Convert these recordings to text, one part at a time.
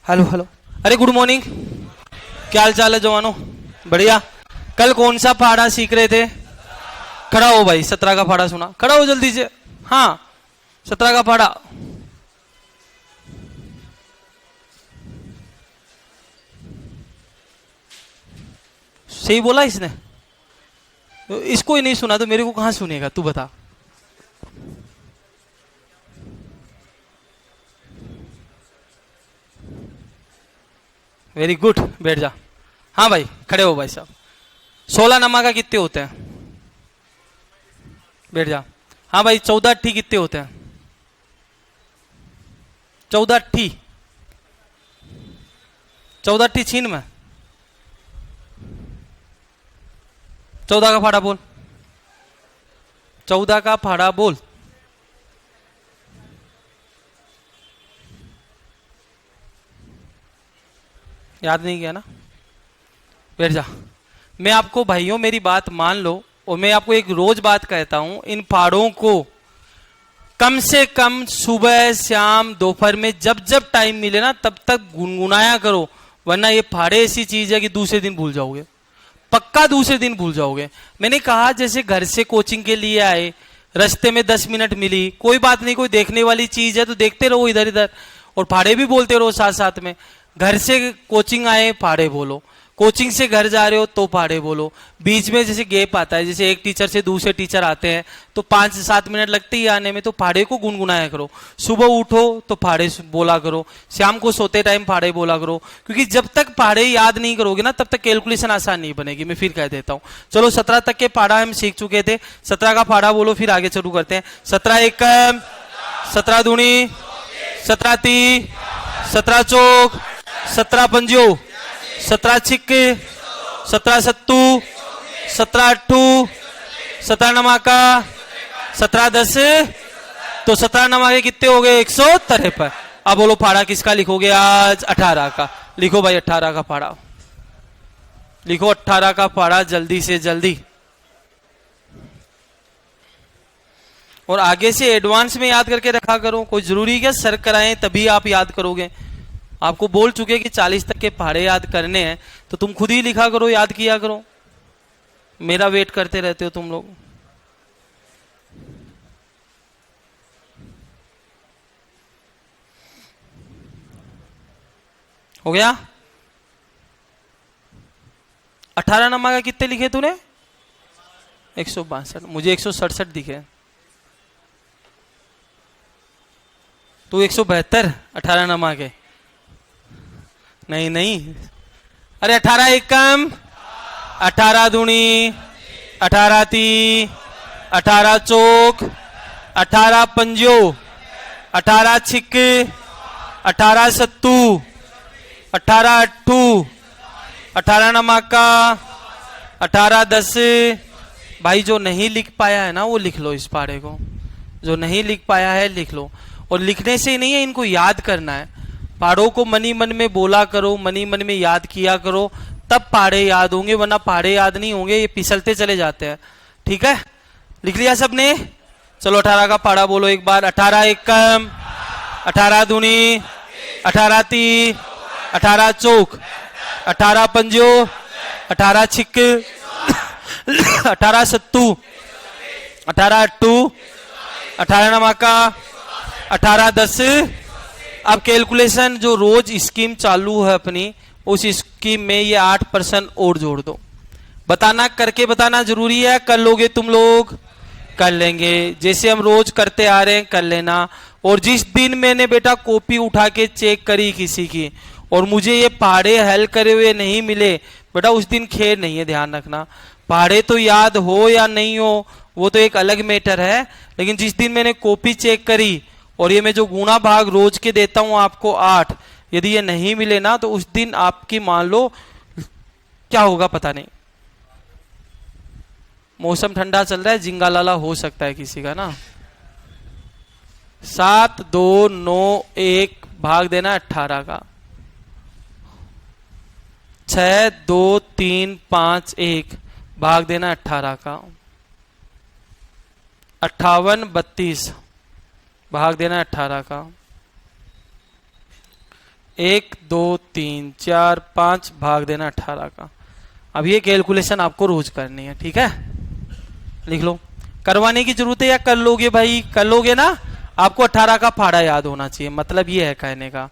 Hello hello. अरे good morning, क्या हाल चाल है जवानों? बढ़िया। कल कौन सा पहाड़ा सीख रहे थे? खड़ा हो भाई, 17 का पहाड़ा सुना, खड़ा हो जल्दी से। हाँ, 17 का पहाड़ा। सही बोला इसने? इसको ही नहीं सुना तो मेरे को कहां सुनेगा, तू बता। वेरी गुड, बैठ जा। हाँ भाई, खड़े हो भाई साहब। 16 नमा का कितने होते हैं? बैठ जा। हाँ भाई, 14 अट्ठी कितने होते हैं? 14 अट्ठी, 14 अट्ठी छीन में। 14 का फाड़ा बोल, 14 का फाड़ा बोल। याद नहीं किया ना? बैठ जा। मैं आपको भाइयों, मेरी बात मान लो, और मैं आपको एक रोज बात कहता हूं, इन पहाड़ों को कम से कम सुबह शाम दोपहर में जब जब टाइम मिले ना तब तक गुनगुनाया करो, वरना ये पहाड़े ऐसी चीज है कि दूसरे दिन भूल जाओगे, पक्का दूसरे दिन भूल जाओगे। मैंने कहा जैसे घर से कोचिंग के लिए आए, रास्ते में 10 मिनट मिली, कोई बात नहीं, कोई देखने वाली चीज है तो देखते रहो इधर इधर, और पहाड़े भी बोलते रहो साथ साथ में। घर से कोचिंग आए पहाड़े बोलो, कोचिंग से घर जा रहे हो तो पहाड़े बोलो। बीच में जैसे गैप आता है, जैसे एक टीचर से दूसरे टीचर आते हैं तो 5 से 7 मिनट लगते ही आने में, तो पहाड़े को गुनगुनाया करो। सुबह उठो तो पहाड़े बोला करो, शाम को सोते टाइम पहाड़े बोला करो, क्योंकि जब तक पहाड़े याद नहीं करोगे ना तब तक कैलकुलेशन आसान नहीं बनेगी। मैं फिर कह देता हूँ। चलो 17 तक के पहाड़ा हम सीख चुके थे, 17 का पहाड़ा बोलो, फिर आगे शुरू करते हैं। 17 एकम, 17 दूनी, 17 ती, 17 चौक, 17 पंजो, 17 छिक्के, 17 सत्तू, 17 अट्ठू, 17 नमाका, 17 10, तो 17 नमाके कितने हो गए? 153। अब बोलो पहाड़ा किसका लिखोगे आज? 18 का। लिखो भाई 18 का पहाड़ा, लिखो 18 का पहाड़ा जल्दी से जल्दी। और आगे से एडवांस में याद करके रखा करो, कोई जरूरी क्या सर कराएं तभी आप याद करोगे? आपको बोल चुके कि 40 तक के पहाड़े याद करने हैं, तो तुम खुद ही लिखा करो, याद किया करो, मेरा वेट करते रहते हो तुम लोग। हो गया? 18 नंबर का कितने लिखे तूने? 162। मुझे 167 दिखे। तू 172 18 नंबर के? नहीं नहीं, अरे 18 एकम, 18 दूनी, 18 ती, 18 चौक, 18 पंजो, 18 छिक, 18 सत्तू, 18 अट्ठू, 18 नमाका, 18 10। भाई जो नहीं लिख पाया है ना वो लिख लो, इस पहाड़े को जो नहीं लिख पाया है लिख लो। और लिखने से नहीं है, इनको याद करना है। पहाड़ों को मनी मन में बोला करो, मनी मन में याद किया करो, तब पहाड़े याद होंगे, वरना पहाड़े याद नहीं होंगे, ये फिसलते चले जाते हैं। ठीक है, लिख लिया सबने? चलो 18 का पहाड़ा बोलो एक बार। 18 एकम, 18 दूनी, 18 ती, 18 चौक, 18 पंजो, 18 छिक, 18 सत्तू, 18 अट्टू, 18 नमाका, 18 10। अब कैलकुलेशन जो रोज स्कीम चालू है अपनी, उस स्कीम में ये 8% और जोड़ दो। बताना, करके बताना जरूरी है। कर लोगे तुम लोग? कर लेंगे, जैसे हम रोज करते आ रहे हैं कर लेना। और जिस दिन मैंने बेटा कॉपी उठा के चेक करी किसी की और मुझे ये पहाड़े हल करे हुए नहीं मिले, बेटा उस दिन खेर नहीं है, ध्यान रखना। पहाड़े तो याद हो या नहीं हो वो तो एक अलग मैटर है, लेकिन जिस दिन मैंने कॉपी चेक करी और ये मैं जो गुणा भाग रोज के देता हूं आपको 8, यदि ये नहीं मिले ना तो उस दिन आपकी मान लो क्या होगा पता नहीं। मौसम ठंडा चल रहा है, जिंगा लाला हो सकता है किसी का ना। 7 2 9 1 भाग देना 18 का। 6 2 3 5 1 भाग देना 18 का। 58 32 भाग देना 18 का। 1 2 3 4 5 भाग देना 18 का। अब ये कैलकुलेशन आपको रोज करनी है, ठीक है, लिख लो। करवाने की जरूरत है या कर लोगे भाई? कर लोगे ना। आपको 18 का फाड़ा याद होना चाहिए, मतलब ये है कहने का।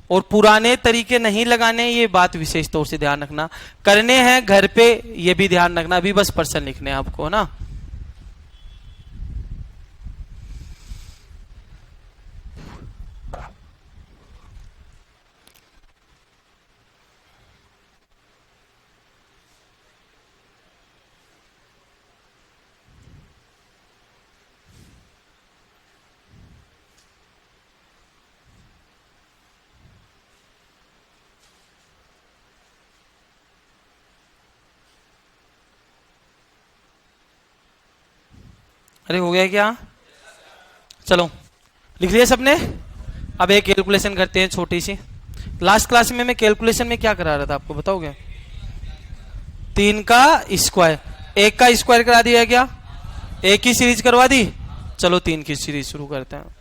और पुराने तरीके नहीं लगाने, ये बात विशेष तौर से ध्यान रखना। करने हैं घर पे, ये भी ध्यान रखना। अभी बस पर्सन लिखने हैं आपको ना। अरे हो गया क्या? चलो लिख लिया सबने। अब एक कैलकुलेशन करते हैं छोटी सी। लास्ट क्लास में मैं कैलकुलेशन में क्या करा रहा था आपको बताओगे? 3 का स्क्वायर, 1 का स्क्वायर करा दिया क्या? 1 की सीरीज करवा दी। चलो 3 की सीरीज शुरू करते हैं।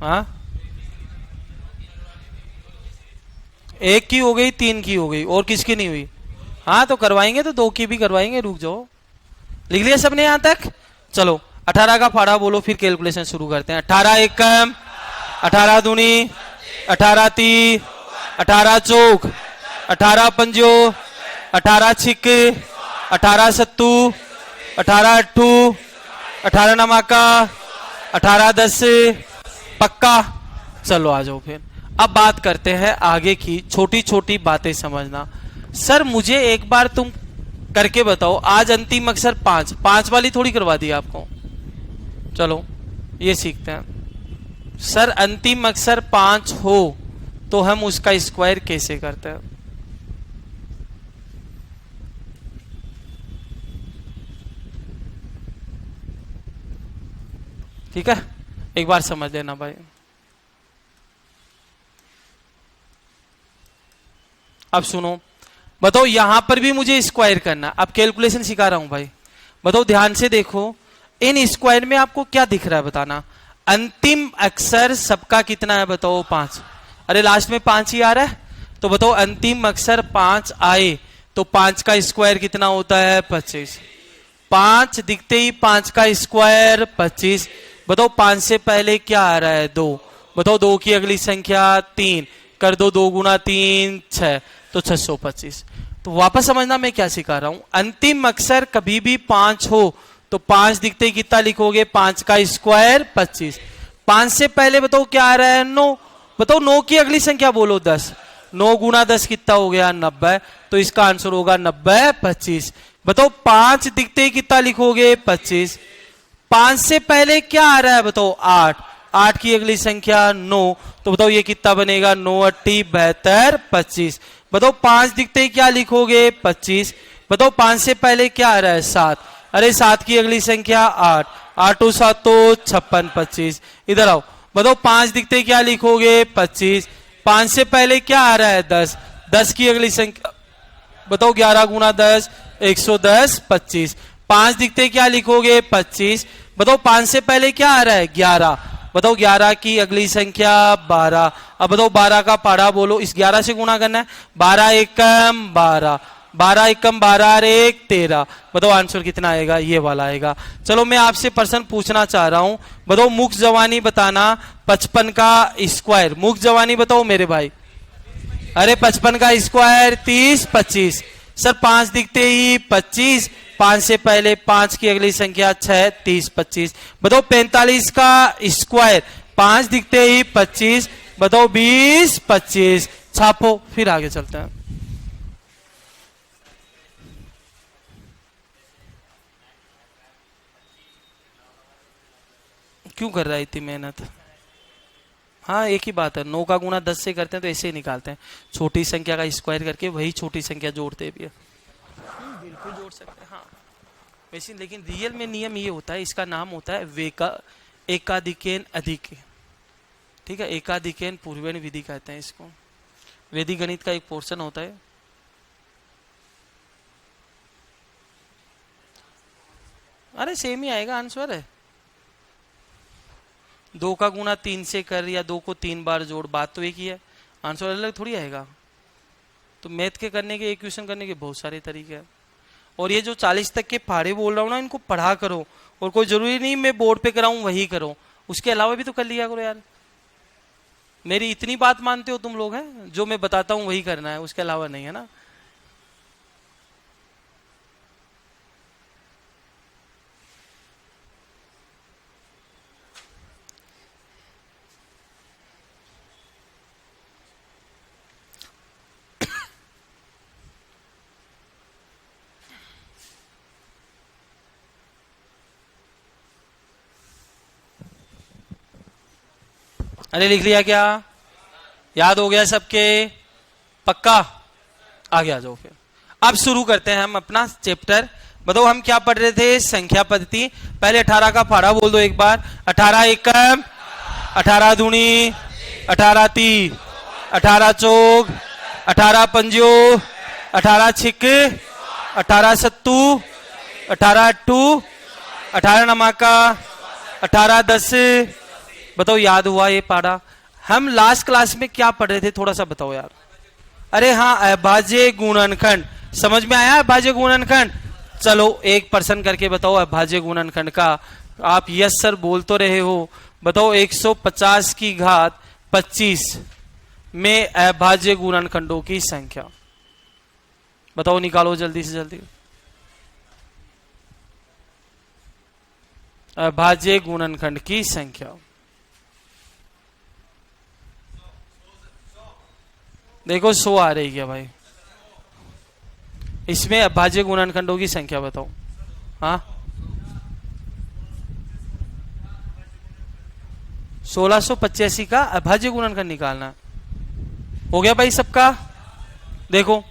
हाँ, 1 की हो गई, 3 की हो गई, और किसकी नहीं हुई? हाँ तो करवाएंगे, तो 2 की भी करवाएंगे, रुक जाओ। लिख लिया सबने यहां तक? चलो 18 का फाड़ा बोलो, फिर कैलकुलेशन शुरू करते हैं। 18 एकम, 18 दूनी, 18 ती, 18 चौक, 18 पंजो, 18 छिक, 18 सत्तू, 18 अट्ठू, 18 नमाका, 18 10 पक्का। चलो आ जाओ फिर। अब बात करते हैं आगे की, छोटी छोटी बातें समझना। सर मुझे एक बार तुम करके बताओ, आज अंतिम अक्षर 5, 5 वाली थोड़ी करवा दी आपको। चलो ये सीखते हैं। सर अंतिम अक्षर 5 हो तो हम उसका स्क्वायर कैसे करते हैं? ठीक है, एक बार समझ लेना भाई। अब सुनो, बताओ यहां पर भी मुझे स्क्वायर करना। अब कैलकुलेशन सिखा रहा हूं भाई, बताओ ध्यान से देखो। इन स्क्वायर में आपको क्या दिख रहा है बताना। अंतिम अक्षर सबका कितना है बताओ? 5। अरे लास्ट में 5 ही आ रहा है, तो बताओ अंतिम अक्षर 5 आए तो 5 का स्क्वायर कितना होता है? 25। 5 दिखते ही 5 का स्क्वायर 25। बताओ 5 से पहले क्या आ रहा है? 2। बताओ 2 की अगली संख्या 3, कर दो 2 गुना 3 6, तो 625। तो वापस समझना मैं क्या सिखा रहा हूं। अंतिम अक्षर कभी भी 5 हो तो 5 दिखते ही कितना लिखोगे? 5 का स्क्वायर 25। 5 से पहले बताओ क्या आ रहा है? 9। बताओ 9 की अगली संख्या बोलो 10। 9 गुना 10 कितना हो गया? 90। तो इसका आंसर होगा 90 25। बताओ 5 दिखते ही कितना लिखोगे? 25। 5 से पहले क्या आ रहा है बताओ? 8। 8 की अगली संख्या 9, तो बताओ ये कितना बनेगा? 9 8 72 25। बताओ 5 दिखते ही क्या लिखोगे? 25। बताओ 5 से पहले क्या आ रहा है? 7। अरे 7 की अगली संख्या 8। 8 7 तो 56 25। इधर आओ, बताओ 5 दिखते ही क्या लिखोगे? 25। 5 से पहले क्या आ रहा है? 10। 10 की अगली संख्या बताओ? 11 गुना 10 110 25। 5 दिखते क्या लिखोगे? 25। बताओ 5 से पहले क्या आ रहा है? 11। बताओ 11 की अगली संख्या 12। अब बताओ 12 का पाड़ा बोलो, इस 11 से गुणा करना है। 12 एकम 12, 12 एकम 12 और 1 13। बताओ आंसर कितना आएगा? ये वाला आएगा। चलो मैं आपसे प्रश्न पूछना चाह रहा हूं, बताओ मुख जवानी बताना 55 का स्क्वायर। मुख जवानी बताओ मेरे भाई। अरे 55 का स्क्वायर 30 25। सर 5 दिखते ही 25। 5 से पहले 5 की अगली संख्या 6 30 25। बताओ 45 का स्क्वायर। 5 दिखते ही 25। बताओ 20 25। छापो, फिर आगे चलते हैं। क्यों कर रहा है इतनी मेहनत? हाँ एक ही बात है, 9 का गुणा 10 से करते हैं तो ऐसे ही निकालते हैं, छोटी संख्या का स्क्वायर करके वही छोटी संख्या जोड़ते भी है। बिल्कुल जोड़ सकते हैं हाँ वैसे, लेकिन रियल में नियम ये होता है, इसका नाम होता है एकाधिकेन अधिक। ठीक है, एकाधिकेन पूर्वेण विधि कहते हैं इसको। वैदिक गणित का एक पोर्शन होता है। अरे सेम ही आएगा आंसर है। 2 का गुणा 3 से कर या 2 को 3 बार जोड़, बात तो एक ही है। आंसर अलग थोड़ी आएगा। तो मैथ के करने के, इक्वेशन करने के बहुत सारे तरीके हैं। और ये जो 40 तक के पहाड़े बोल रहा हूँ ना, इनको पढ़ा करो। और कोई जरूरी नहीं मैं बोर्ड पे कराऊं वही करो, उसके अलावा भी तो कर लिया करो यार। मेरी इतनी बात मानते हो तुम लोग, हैं जो मैं बताता हूँ वही करना है, उसके अलावा नहीं, है ना। अरे लिख लिया क्या? याद हो गया सबके? पक्का? आगे आ जाओ फिर। अब शुरू करते हैं हम अपना चैप्टर। बताओ हम क्या पढ़ रहे थे? संख्या पद्धति। पहले 18 का पहाड़ा बोल दो एक बार। 18 एकम, 18 दूनी, 18 ती, 18 चौक, 18 पंजो, 18 छिक, 18 सत्तू, 18 अट्टू, 18 नमाका, 18 10। बताओ याद हुआ ये पढ़ा? हम लास्ट क्लास में क्या पढ़ रहे थे थोड़ा सा बताओ यार। अरे हाँ, अभाज्य गुणनखंड। समझ में आया अभाज्य गुणनखंड? चलो 1% करके बताओ अभाज्य गुणनखंड का। आप यस सर बोल तो रहे हो। बताओ 150 की घात 25 में अभाज्य गुणनखंडों की संख्या बताओ, निकालो जल्दी से जल्दी। अभाज्य गुणनखंड की संख्या देखो 100 आ रही है भाई। इसमें अभाज्य गुणनखंडों की संख्या बताओ। हाँ 1685 का अभाज्य गुणनखंड निकालना हो गया भाई सबका। देखो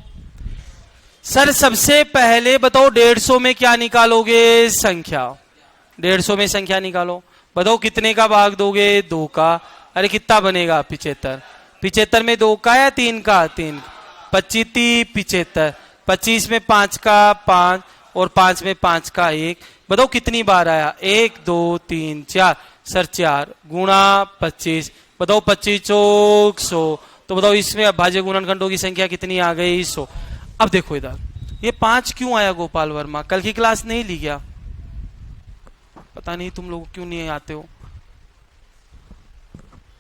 सर सबसे पहले बताओ 150 में क्या निकालोगे? संख्या। 150 में संख्या निकालो। बताओ कितने का भाग दोगे? 2 का। अरे कितना बनेगा? 75। 75 में 2 का या 3 का? 3। 25 75। 25 में 5 का 5 और 5 में 5 का 1। बताओ कितनी बार आया? 1 2 3 4। सर 4 गुणा 25। बताओ 25 चौक 100। तो बताओ इसमें अभाज्य गुणनखंडों की संख्या कितनी आ गई? 100। अब देखो इधर ये 5 क्यों आया गोपाल वर्मा? कल की क्लास नहीं ली क्या? पता नहीं तुम लोग क्यों नहीं आते हो।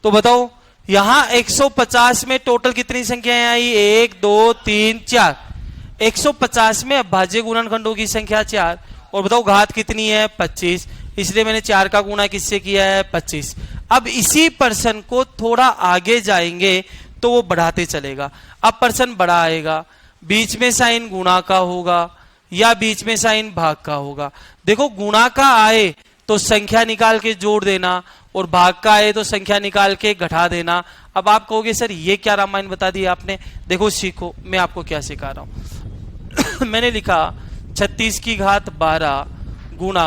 तो बताओ यहां 150 में टोटल कितनी संख्याएं आई? 1 2 3 4। 150 में अभाज्य गुणनखंडों की संख्या 4। और बताओ घात कितनी है? 25। इसलिए मैंने 4 का गुणा किससे किया है? 25। अब इसी पर्सन को थोड़ा आगे जाएंगे तो वो बढ़ाते चलेगा। अब पर्सन बड़ा आएगा, बीच में साइन गुणा का होगा या बीच में साइन भाग का होगा। देखो गुणा का आए तो संख्या निकाल के जोड़ देना और भाग का आए तो संख्या निकाल के घटा देना। अब आप कहोगे सर ये क्या रामायण बता दिया आपने? देखो सीखो मैं आपको क्या सिखा रहा हूं। मैंने लिखा 36 की घात 12 गुणा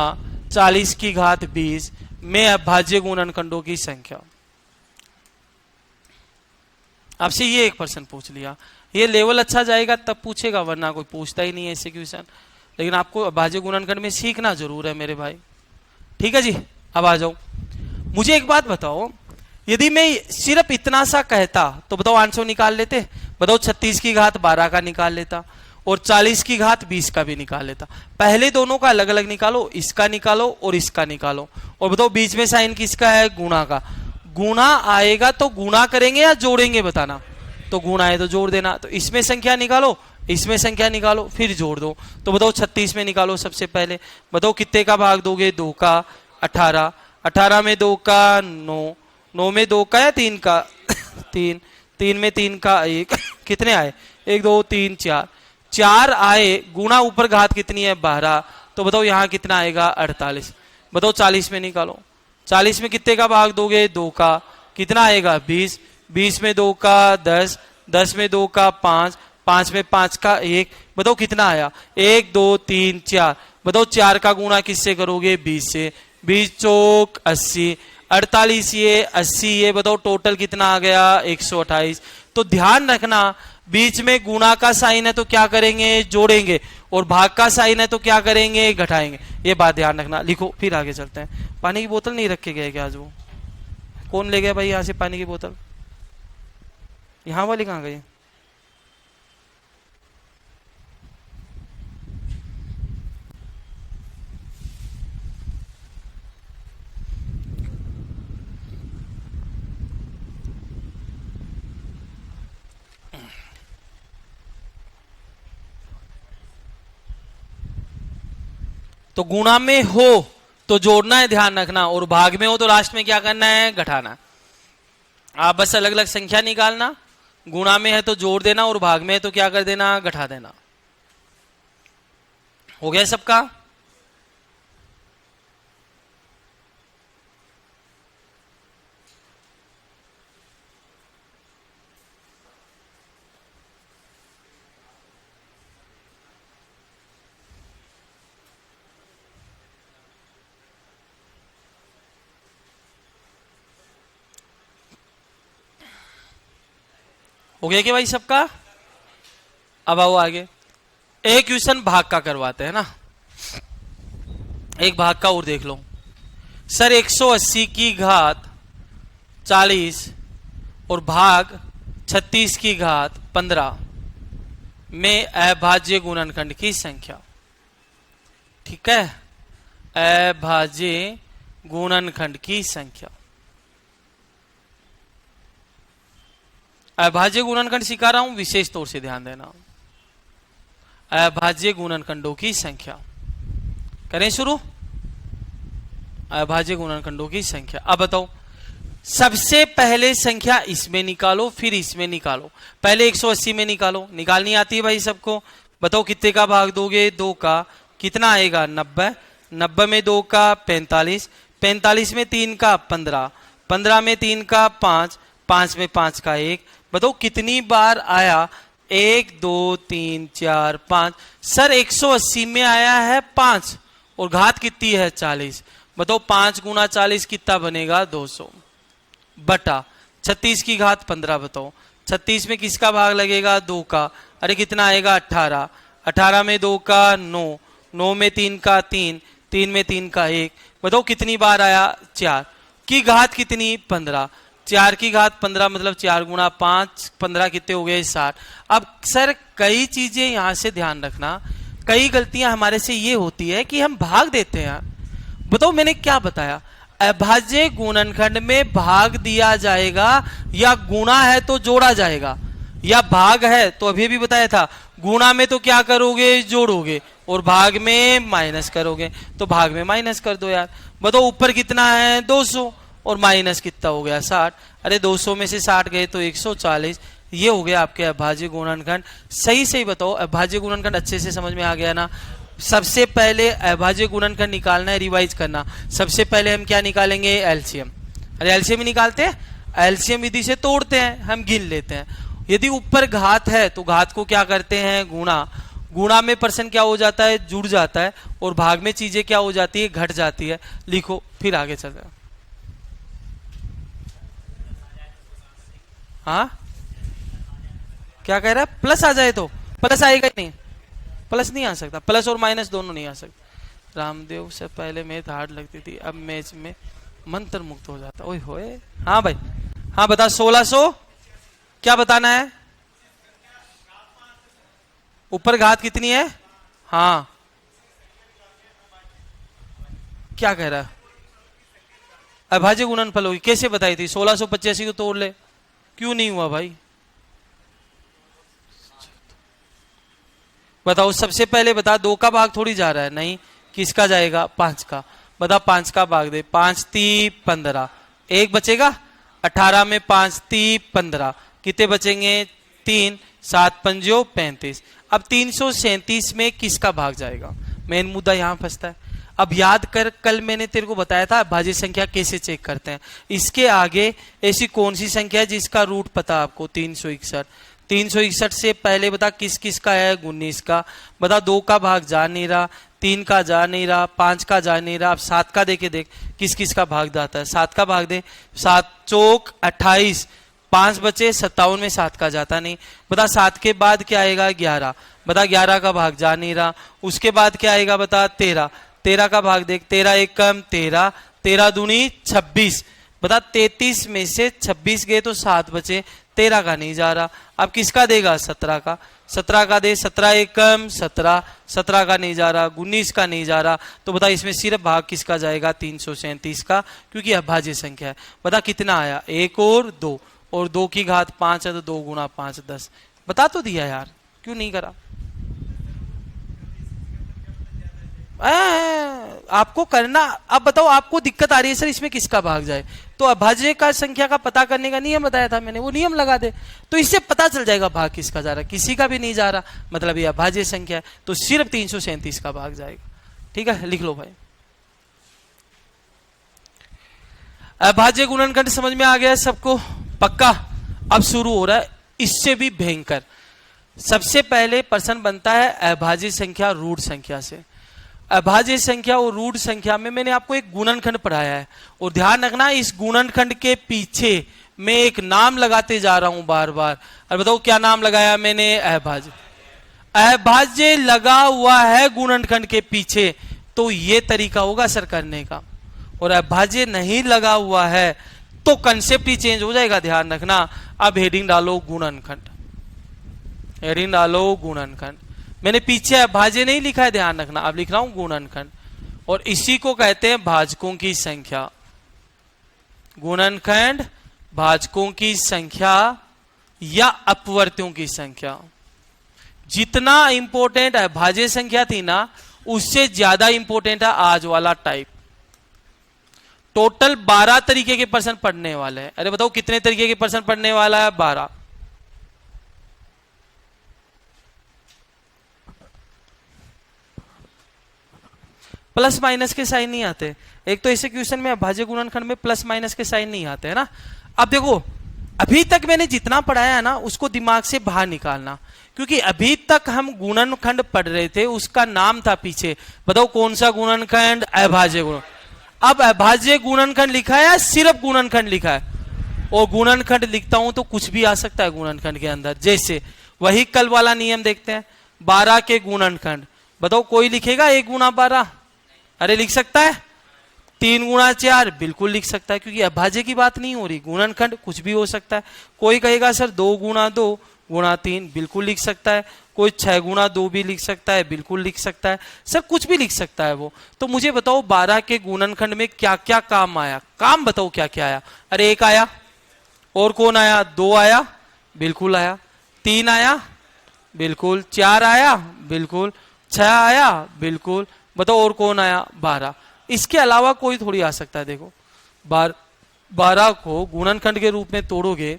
40 की घात 20 में अभाज्य गुणनखंडों की संख्या। आपसे ये 1% पूछ लिया। ये लेवल अच्छा जाएगा तब पूछेगा, वरना कोई पूछता ही नहीं है ऐसे क्वेश्चन। लेकिन आपको अभाज्य गुणनखंड में सीखना जरूर है मेरे भाई। ठीक है जी, अब आ जाओ। मुझे एक बात बताओ, यदि मैं सिर्फ इतना सा कहता तो बताओ आंसर निकाल लेते? बताओ 36 की घात 12 का निकाल लेता और 40 की घात 20 का भी निकाल लेता। पहले दोनों का अलग अलग निकालो, इसका निकालो और इसका निकालो। और बताओ बीच में साइन किसका है? गुणा का। गुणा आएगा तो गुणा करेंगे या जोड़ेंगे बताना? तो गुणा है तो जोड़ देना। तो इसमें संख्या निकालो, इसमें संख्या निकालो, फिर जोड़ दो। तो बताओ 36 में निकालो सबसे पहले। बताओ कितने का भाग दोगे? 2 का। 18। 18 में 2 का 9। 9 में 2 का या 3 का? 3। 3 में 3 का 1। कितने आए? 1 2 3 4। 4 आए, गुणा ऊपर घात कितनी है? 12। तो बताओ यहाँ कितना आएगा? 48। बताओ 40 में निकालो। 40 में कितने का भाग दोगे? 2 का। कितना आएगा? 20। 20 में 2 का 10। 10 में 2 का 5। 5 में 5 का 1। बताओ कितना आया? 1 2 3 4। बताओ 4 का गुणा किससे करोगे? 20 से। 20 चौक 80। 48 ये 80 ये। बताओ टोटल कितना आ गया? 128। तो ध्यान रखना बीच में गुणा का साइन है तो क्या करेंगे? जोड़ेंगे। और भाग का साइन है तो क्या करेंगे? घटाएंगे। ये बात ध्यान रखना। लिखो फिर आगे चलते हैं। पानी की बोतल नहीं रखे गए क्या आज? वो कौन ले गया भाई यहाँ से पानी की बोतल? यहां वाली कहां गई? तो गुणा में हो तो जोड़ना है, ध्यान रखना, और भाग में हो तो लास्ट में क्या करना है? घटाना। आप बस अलग अलग संख्या निकालना, गुणा में है तो जोड़ देना और भाग में है तो क्या कर देना? घटा देना। हो गया सबका? हो गया कि भाई सबका? अब आओ आगे, एक क्वेश्चन भाग का करवाते हैं ना, एक भाग का और देख लो। सर 180 की घात 40 और भाग 36 की घात 15 में अभाज्य गुणनखंड की संख्या। ठीक है, अभाज्य गुणनखंड की संख्या। अभाज्य गुणनखंड सिखा रहा हूं, विशेष तौर से ध्यान देना। अभाज्य गुणनखंडों की संख्या करें शुरू। अभाज्य गुणनखंडों की संख्या। अब बताओ, सबसे पहले संख्या इसमें निकालो, फिर इसमें निकालो। पहले 180 में निकालो, निकालनी आती है भाई सबको? बताओ कितने का भाग दोगे? 2 का। कितना आएगा? 90। 90 में 2 का 45, 45 में 3 का 15, 15 में 3 का 5, 5 में 5 का 1। बताओ कितनी बार आया? 1 2 3 4 5। सर 180 में आया है 5 और घात कितनी है? 40। बताओ 5 गुना 40 कितना बनेगा? 200 बटा 36 की घात 15। बताओ 36 में किसका भाग लगेगा? 2 का। अरे कितना आएगा? 18। 18 में 2 का 9, 9 में 3 का 3, 3 में 3 का 1। बताओ कितनी बार आया? 4 की घात कितनी? 15। 4 की घात 15 मतलब 4 गुना 5, 15 कितने हो गए? 60। अब सर कई चीजें यहां से ध्यान रखना, कई गलतियां हमारे से ये होती है कि हम भाग देते हैं। बताओ मैंने क्या बताया? अभाज्य गुणनखंड में भाग दिया जाएगा या गुणा है तो जोड़ा जाएगा, या भाग है तो अभी भी बताया था गुणा में तो क्या करोगे? जोड़ोगे, और भाग में माइनस करोगे। तो भाग में माइनस कर दो यार। बताओ ऊपर कितना है? 200 और माइनस कितना हो गया? 60। अरे 200 में से 60 गए तो 140। ये हो गया आपके अभाज्य गुणनखंड। सही सही बताओ, अभाज्य गुणनखंड अच्छे से समझ में आ गया ना? सबसे पहले अभाज्य गुणनखंड निकालना है, रिवाइज करना। सबसे पहले हम क्या निकालेंगे? एलसीएम। अरे एलसीएम ही निकालते हैं, एलसीएम विधि से तोड़ते हैं, हम गिन लेते हैं। यदि ऊपर घात है तो घात को क्या करते हैं? गुणा। गुणा में परसेंट क्या हो जाता है? जुड़ जाता है, और भाग में चीजें क्या हो जाती है? घट जाती है। लिखो, फिर आगे चलते हैं। हाँ क्या कह रहा है? प्लस आ जाए तो? प्लस आएगा ही नहीं, प्लस नहीं आ सकता, प्लस और माइनस दोनों नहीं आ सकते। रामदेव से पहले मैथ हार्ड लगती थी, अब मैच में मंत्र मुक्त हो जाता। ओए होए। हाँ भाई, हाँ बता। 1600 क्या बताना है? ऊपर घात कितनी है? हाँ क्या कह रहा है? अभाज्य गुणनफल होगी। कैसे बताई थी? 1685 को तोड़ ले। क्यों नहीं हुआ भाई? बताओ सबसे पहले बता, 2 का भाग थोड़ी जा रहा है, नहीं किसका जाएगा? 5 का। बता 5 का भाग दे। 5 3 15, 1 बचेगा। 18 में 5 3 15, कितने बचेंगे? 3, 7 पंजो 35। अब 337 में किसका भाग जाएगा? मेन मुद्दा यहां फंसता है। अब याद कर, कल मैंने तेरे को बताया था भाज्य संख्या कैसे चेक करते हैं। इसके आगे ऐसी कौन सी संख्या है जिसका रूट पता आपको? 361। 361 से पहले बता किस किस का है? 19 का। बता 2 का भाग जा नहीं रहा, 3 का जा नहीं रहा, 5 का जा नहीं रहा। अब 7 का देके देख किस किस का भाग जाता है। 7 का भाग दे। 7 चौक 28, 5 बचे 57 में 7 का जाता नहीं। बता 7 के बाद क्या आएगा? 11। बता 11 का भाग जा नहीं रहा। उसके बाद क्या आएगा? बता 13। 13 का भाग देख। 13 एक कम 13, 13 दूनी 26। बता 33 में से 26 गए तो 7 बचे, 13 का नहीं जा रहा। अब किसका देगा? 17 का। 17 का दे, 17 एकम 17, 17 का नहीं जा रहा, 19 का नहीं जा रहा। तो बता इसमें सिर्फ भाग किसका जाएगा? 337 का, क्योंकि अभाज्य संख्या है। बता कितना आया? 1 और 2, और 2 की घात 5 है, तो 2 गुना 5 10। बता तो दिया यार, क्यों नहीं करा? आपको करना। अब बताओ आपको दिक्कत आ रही है सर इसमें किसका भाग जाए, तो अभाज्य का संख्या का पता करने का नियम बताया था मैंने, वो नियम लगा दे तो इससे पता चल जाएगा भाग किसका जा रहा है। किसी का भी नहीं जा रहा, मतलब ये अभाज्य संख्या है, तो सिर्फ 337 का भाग जाएगा। ठीक है, लिख लो भाई। अभाज्य गुणनखंड समझ में आ गया सबको? पक्का? अब शुरू हो रहा है इससे भी भयंकर। सबसे पहले प्रश्न बनता है अभाज्य संख्या रूढ़ संख्या से। अभाज्य संख्या और रूढ़ संख्या में मैंने आपको एक गुणनखंड पढ़ाया है, और ध्यान रखना इस गुणनखंड के पीछे मैं एक नाम लगाते जा रहा हूं बार बार। और बताओ क्या नाम लगाया मैंने? अभाज्य। अभाज्य लगा हुआ है गुणनखंड के पीछे, तो ये तरीका होगा सर करने का। और अभाज्य नहीं लगा हुआ है तो कंसेप्ट ही चेंज हो जाएगा, ध्यान रखना। अब हेडिंग डालो गुणनखंड, हेडिंग डालो गुणनखंड। मैंने पीछे अभाज्य नहीं लिखा है, ध्यान रखना, अब लिख रहा हूं गुणनखंड। और इसी को कहते हैं भाजकों की संख्या। गुणनखंड भाजकों की संख्या या अपवर्त्यों की संख्या। जितना इंपॉर्टेंट अभाज्य संख्या थी ना, उससे ज्यादा इंपॉर्टेंट है आज वाला टाइप। टोटल 12 तरीके के प्रश्न पढ़ने वाले हैं। अरे बताओ कितने तरीके के प्रश्न पढ़ने वाला है? 12। प्लस माइनस के साइन नहीं आते। एक तो ऐसे क्वेश्चन में अभाज्य गुणनखंड में प्लस माइनस के साइन नहीं आते है ना। अब देखो अभी तक मैंने जितना पढ़ाया है ना उसको दिमाग से बाहर निकालना, क्योंकि अभी तक हम गुणनखंड पढ़ रहे थे, उसका नाम था पीछे। बताओ कौन सा गुणनखंड? अभाज्य गुण। अब अभाज्य गुणनखंड लिखा है या सिर्फ गुणनखंड लिखा है? और गुणनखंड लिखता हूं तो कुछ भी आ सकता है गुणनखंड के अंदर। जैसे वही कल वाला नियम देखते हैं, 12 के गुणनखंड। बताओ कोई लिखेगा 1 गुना 12? अरे लिख सकता है। 3 गुना 4 बिल्कुल लिख सकता है, क्योंकि अभाज्य की बात नहीं हो रही, गुणनखंड कुछ भी हो सकता है। कोई कहेगा सर 2 गुना 2 गुना 3 बिल्कुल लिख सकता है। कोई 6 गुना 2 भी लिख सकता है, बिल्कुल लिख सकता है। सर कुछ भी लिख सकता है वो। तो मुझे बताओ 12 के गुणनखंड में क्या क्या काम आया? काम बताओ क्या क्या आया? अरे 1 आया, और कौन आया? 2 आया, बिल्कुल आया। 3 आया, बिल्कुल। 4 आया, बिल्कुल। 6 आया, बिल्कुल। बताओ और कौन आया? 12। इसके अलावा कोई थोड़ी आ सकता है। देखो 12 को गुणनखंड के रूप में तोड़ोगे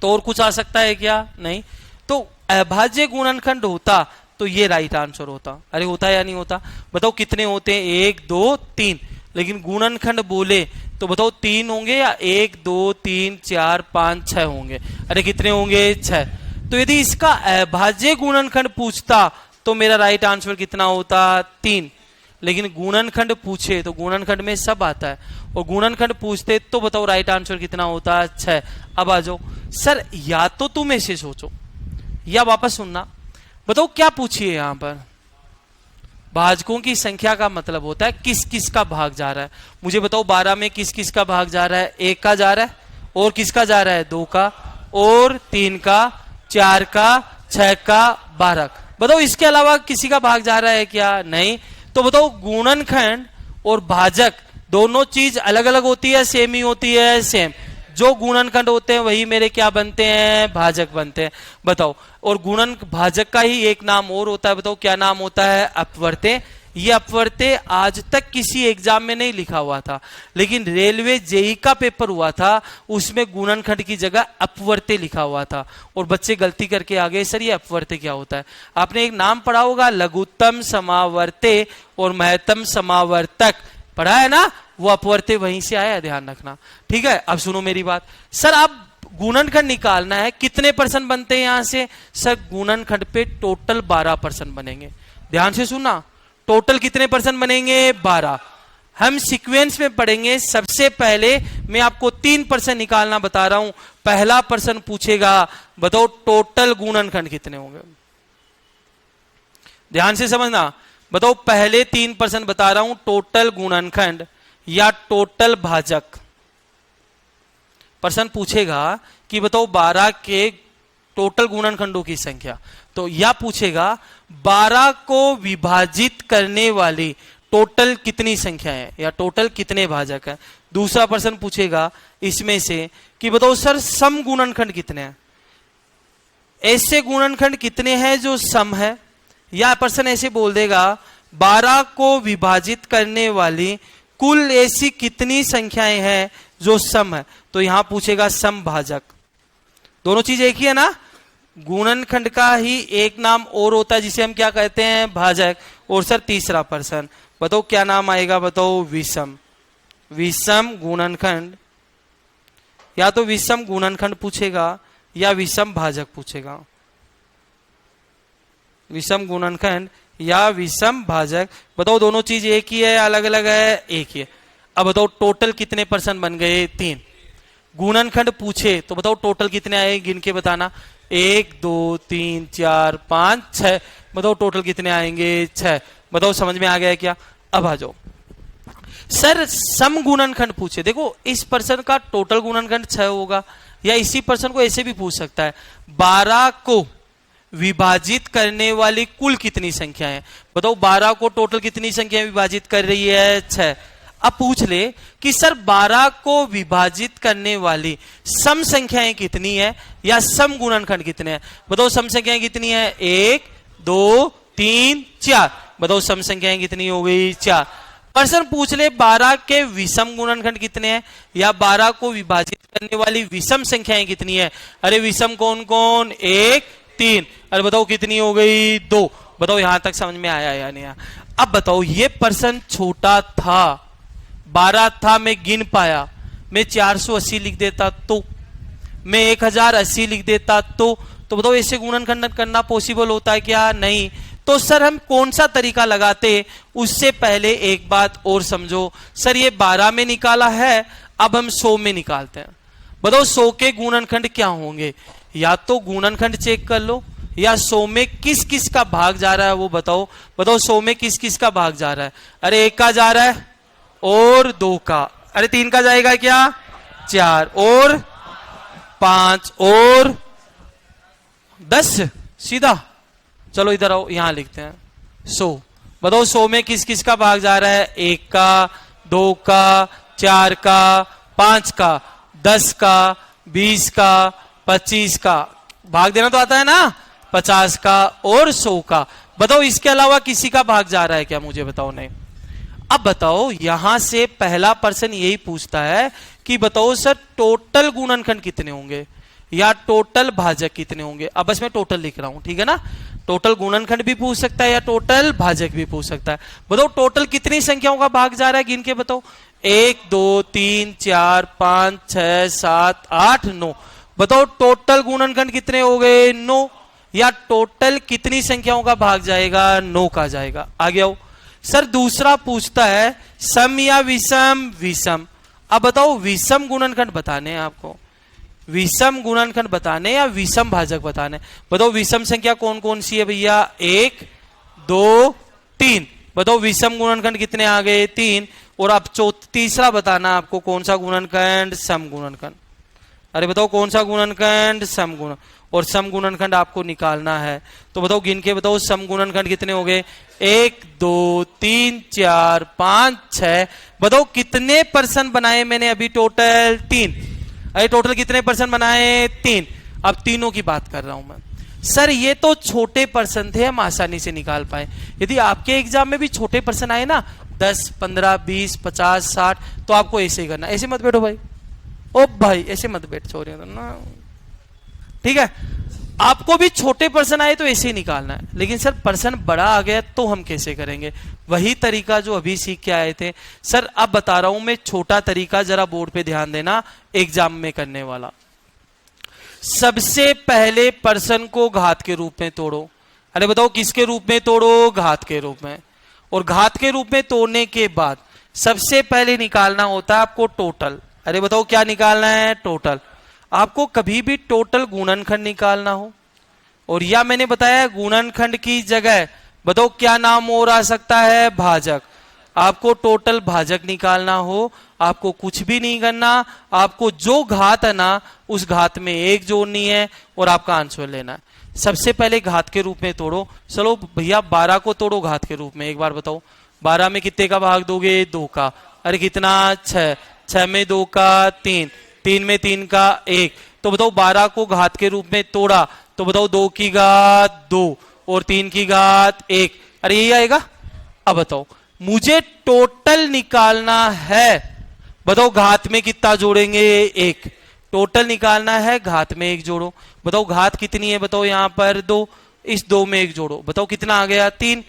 तो और कुछ आ सकता है क्या? नहीं। तो अभाज्य गुणनखंड होता तो ये राइट आंसर होता। अरे होता या नहीं होता? बताओ कितने होते हैं? 1 2 3। लेकिन गुणनखंड बोले तो बताओ 3 होंगे या 1 2 3 4 5 6 होंगे? अरे कितने होंगे? 6। तो यदि इसका अभाज्य गुणनखंड पूछता तो मेरा राइट आंसर कितना होता? 3। लेकिन गुणनखंड पूछे तो गुणनखंड में सब आता है, और गुणनखंड पूछते तो बताओ राइट आंसर कितना होता? 6। अब आ जाओ सर, या तो तुम ऐसे सोचो या वापस सुनना। बताओ क्या पूछिए यहां पर? भाजकों की संख्या का मतलब होता है किस किस का भाग जा रहा है। मुझे बताओ 12 में किस किस का भाग जा रहा है? 1 का जा रहा है, और किसका जा रहा है? 2 का, और 3 का, 4 का, 6 का, 12 का। बताओ इसके अलावा किसी का भाग जा रहा है क्या? नहीं। तो बताओ गुणनखंड और भाजक दोनों चीज अलग अलग होती है, सेम ही होती है? सेम। जो गुणनखंड होते हैं वही मेरे क्या बनते हैं? भाजक बनते हैं। बताओ, और गुणन भाजक का ही एक नाम और होता है, बताओ क्या नाम होता है? अपवर्त्य। ये अपवर्त्य आज तक किसी एग्जाम में नहीं लिखा हुआ था, लेकिन रेलवे जेई का पेपर हुआ था, उसमें गुणनखंड की जगह अपवर्त्य लिखा हुआ था, और बच्चे गलती करके आ गए सर ये अपवर्त्य क्या होता है। आपने एक नाम पढ़ा होगा लघुत्तम समावर्त्य और महत्तम समावर्तक, पढ़ा है ना? वो अपवर्त्य वहीं से आया, ध्यान रखना। ठीक है, अब सुनो मेरी बात। सर आप गुणनखंड निकालना है, कितने परसेंट बनते हैं यहां से? सर गुणनखंड पे टोटल 12 परसेंट बनेंगे। ध्यान से सुनना, टोटल कितने परसेंट बनेंगे? 12। हम सीक्वेंस में पढ़ेंगे। सबसे पहले मैं आपको 3% निकालना बता रहा हूं। पहला प्रश्न पूछेगा, बताओ टोटल गुणनखंड कितने होंगे? ध्यान से समझना। बताओ पहले 3% बता रहा हूं, टोटल गुणनखंड या टोटल भाजक। प्रश्न पूछेगा कि बताओ 12 के टोटल गुणनखंडों की संख्या, तो यह पूछेगा 12 को विभाजित करने वाली टोटल कितनी संख्या है या टोटल कितने भाजक है। दूसरा प्रश्न पूछेगा इसमें से कि बताओ सर सम गुणनखंड कितने हैं, ऐसे गुणनखंड कितने हैं जो सम है। या प्रश्न ऐसे बोल देगा 12 को विभाजित करने वाली कुल ऐसी कितनी संख्याएं हैं जो सम है, तो यहां पूछेगा सम भाजक। दोनों चीज एक ही है ना, गुणनखंड का ही एक नाम और होता है जिसे हम क्या कहते हैं, भाजक। और सर तीसरा प्रश्न बताओ क्या नाम आएगा, बताओ विषम। विषम गुणनखंड, या तो विषम गुणनखंड पूछेगा या विषम भाजक पूछेगा। विषम गुणनखंड या विषम भाजक, बताओ दोनों चीज एक ही है, अलग अलग है, एक ही है। अब बताओ टोटल कितने परसेंट बन गए, 3। गुणनखंड पूछे तो बताओ टोटल कितने आए, गिन के बताना। 1 2 3 4 5 6, बताओ टोटल कितने आएंगे, 6। बताओ समझ में आ गया क्या। अब आ जाओ सर सम गुणनखंड पूछे, देखो इस पर्सन का टोटल गुणनखंड 6 होगा, या इसी पर्सन को ऐसे भी पूछ सकता है 12 को विभाजित करने वाली कुल कितनी संख्या है। बताओ 12 को टोटल कितनी संख्या विभाजित कर रही है, 6। अब पूछ ले कि सर 12 को विभाजित करने वाली सम संख्याएं कितनी है या सम गुणनखंड कितने हैं। बताओ सम संख्याएं कितनी है, 1 2 3 4। बताओ सम संख्याएं कितनी हो गई, 4। प्रश्न पूछ ले 12 के विषम गुणनखंड कितने हैं या 12 को विभाजित करने वाली विषम संख्याएं कितनी है। अरे विषम कौन कौन, 1 3। अरे बताओ कितनी हो गई, 2। बताओ यहां तक समझ में आया या नहीं आया। अब बताओ ये प्रश्न छोटा था, 12 था, मैं गिन पाया, मैं 480 लिख देता तो, मैं 1080 लिख देता तो बताओ ऐसे गुणनखंड करना पॉसिबल होता है क्या, नहीं। तो सर हम कौन सा तरीका लगाते, उससे पहले एक बात और समझो। सर ये 12 में निकाला है, अब हम 100 में निकालते हैं। बताओ 100 के गुणनखंड क्या होंगे, या तो गुणनखंड चेक कर लो, या 100 में किस किस का भाग जा रहा है वो बताओ। बताओ 100 में किस किस का भाग जा रहा है। अरे 1 का जा रहा है और 2 का, अरे 3 का जाएगा क्या, 4 और 5 और 10, सीधा। चलो इधर आओ, यहां लिखते हैं 100। बताओ 100 में किस किस का भाग जा रहा है, 1 का, 2 का, 4 का, 5 का, 10 का, 20 का, 25 का, भाग देना तो आता है ना, 50 का और 100 का। बताओ इसके अलावा किसी का भाग जा रहा है क्या, मुझे बताओ नहीं। अब बताओ यहां से पहला पर्सन यही पूछता है कि बताओ सर टोटल गुणनखंड कितने होंगे या टोटल भाजक कितने होंगे। अब बस मैं टोटल लिख रहा हूं, ठीक है ना। टोटल गुणनखंड भी पूछ सकता है या टोटल भाजक भी पूछ सकता है। बताओ टोटल कितनी संख्याओं का भाग जा रहा है, गिन के बताओ। 1 2 3 4 5 6 7 8 9। बताओ टोटल गुणनखंड कितने हो गए, 9। या टोटल कितनी संख्याओं का भाग जाएगा, 9 का जाएगा। आगे आओ सर दूसरा पूछता है सम या विषम, विषम। अब बताओ विषम गुणनखंड बताने हैं आपको, विषम गुणनखंड बताने या विषम भाजक बताने। बताओ विषम संख्या कौन कौन सी है भैया, 1 2 3। बताओ विषम गुणनखंड कितने आ गए, 3। और अब तीसरा बताना आपको कौन सा गुणनखंड, सम गुणनखंड। अरे बताओ कौन सा गुणनखंड, सम गुण। और सम गुणनखंड आपको निकालना है तो बताओ गिन के बताओ सम गुणनखंड कितने हो गए, 1 2 3 4 5 6। बताओ कितने पर्सन बनाए मैंने अभी, टोटल 3। अरे टोटल कितने पर्सन बनाए, 3। अब तीनों की बात कर रहा हूं मैं। सर ये तो छोटे पर्सन थे, हम आसानी से निकाल पाए। यदि आपके एग्जाम में भी छोटे पर्सन आए ना, 10 15 20 50 60, तो आपको ऐसे ही करना। ऐसे मत बैठो भाई, ओ भाई ऐसे मत बैठ, छोड़ ना, ठीक है। आपको भी छोटे पर्सन आए तो ऐसे ही निकालना है, लेकिन सर पर्सन बड़ा आ गया तो हम कैसे करेंगे। वही तरीका जो अभी सीख के आए थे। सर अब बता रहा हूं मैं छोटा तरीका, जरा बोर्ड पे ध्यान देना, एग्जाम में करने वाला। सबसे पहले पर्सन को घात के रूप में तोड़ो। अरे बताओ किसके रूप में तोड़ो, घात के रूप में। और घात के रूप में तोड़ने के बाद सबसे पहले निकालना होता है आपको टोटल। अरे बताओ क्या निकालना है, टोटल। आपको कभी भी टोटल गुणनखंड निकालना हो, और या मैंने बताया गुणनखंड की जगह बताओ क्या नाम और आ सकता है, भाजक। आपको टोटल भाजक निकालना हो, आपको कुछ भी नहीं करना, आपको जो घात है ना उस घात में एक जोड़नी है और आपका आंसर लेना है। सबसे पहले घात के रूप में तोड़ो। चलो भैया 12 को तोड़ो घात के रूप में, एक बार बताओ 12 में कितने का भाग दोगे? 2 का। अरे कितना? 6। 6 में 2 का 3, 3 में 3 का 1। तो बताओ 12 को घात के रूप में तोड़ा तो बताओ 2 की घात 2 और 3 की घात 1। अरे यही आएगा। अब बताओ मुझे टोटल निकालना है, बताओ घात में कितना जोड़ेंगे? 1। टोटल निकालना है, घात में 1 जोड़ो। बताओ घात कितनी है? बताओ यहां पर 2, इस 2 में 1 जोड़ो, बताओ कितना आ गया? 3।